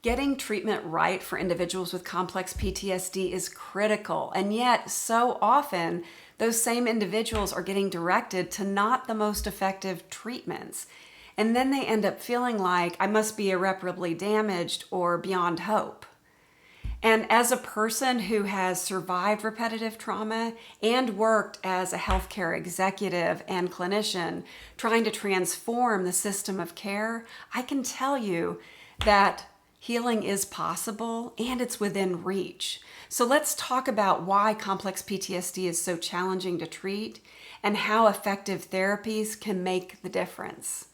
Getting treatment right for individuals with complex PTSD is critical, and yet so often those same individuals are getting directed to not the most effective treatments. And then they end up feeling like I must be irreparably damaged or beyond hope. And as a person who has survived repetitive trauma and worked as a healthcare executive and clinician trying to transform the system of care, I can tell you that healing is possible and it's within reach. So let's talk about why complex PTSD is so challenging to treat and how effective therapies can make the difference.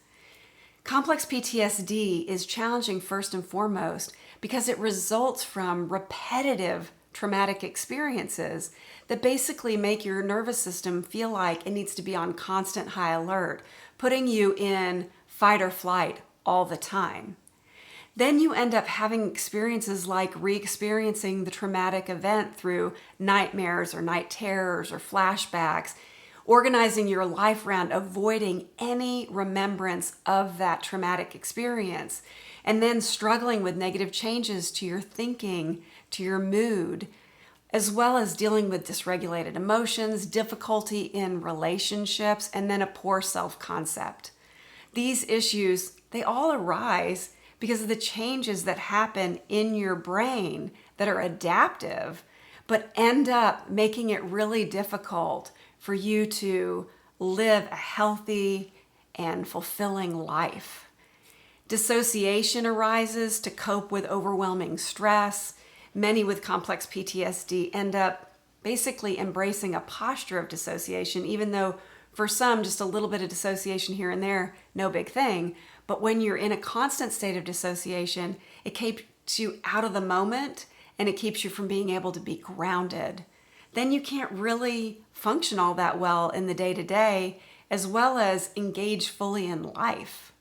Complex PTSD is challenging first and foremost because it results from repetitive traumatic experiences that basically make your nervous system feel like it needs to be on constant high alert, putting you in fight or flight all the time. Then you end up having experiences like re-experiencing the traumatic event through nightmares or night terrors or flashbacks, organizing your life around avoiding any remembrance of that traumatic experience, and then struggling with negative changes to your thinking, to your mood, as well as dealing with dysregulated emotions, difficulty in relationships, and then a poor self-concept. These issues, they all arise because of the changes that happen in your brain that are adaptive, but end up making it really difficult for you to live a healthy and fulfilling life. Dissociation arises to cope with overwhelming stress. Many with complex PTSD end up basically embracing a posture of dissociation, even though for some, just a little bit of dissociation here and there, no big thing. But when you're in a constant state of dissociation, it keeps you out of the moment and it keeps you from being able to be grounded. Then you can't really function all that well in the day-to-day, as well as engage fully in life.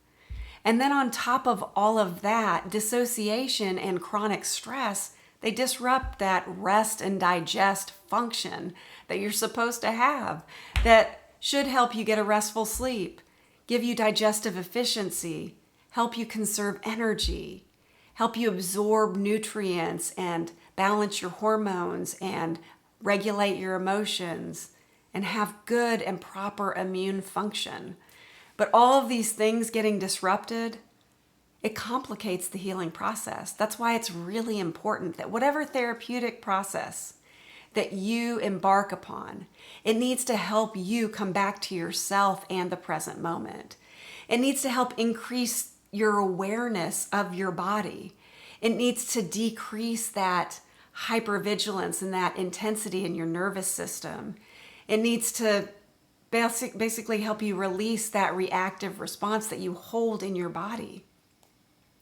And then on top of all of that, dissociation and chronic stress, they disrupt that rest and digest function that you're supposed to have, that should help you get a restful sleep, give you digestive efficiency, help you conserve energy, help you absorb nutrients and balance your hormones and regulate your emotions, and have good and proper immune function. But all of these things getting disrupted, it complicates the healing process. That's why it's really important that whatever therapeutic process that you embark upon, it needs to help you come back to yourself and the present moment. It needs to help increase your awareness of your body. It needs to decrease that hypervigilance and that intensity in your nervous system. It needs to basically help you release that reactive response that you hold in your body.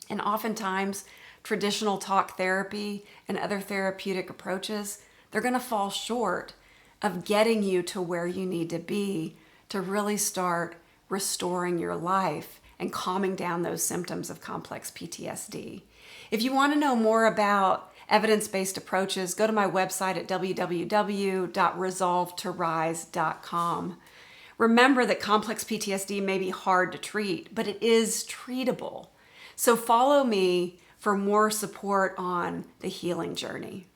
And oftentimes, traditional talk therapy and other therapeutic approaches, they're going to fall short of getting you to where you need to be to really start restoring your life and calming down those symptoms of complex PTSD. If you want to know more about evidence-based approaches, go to my website at www.resolvetorise.com. Remember that complex PTSD may be hard to treat, but it is treatable. So follow me for more support on the healing journey.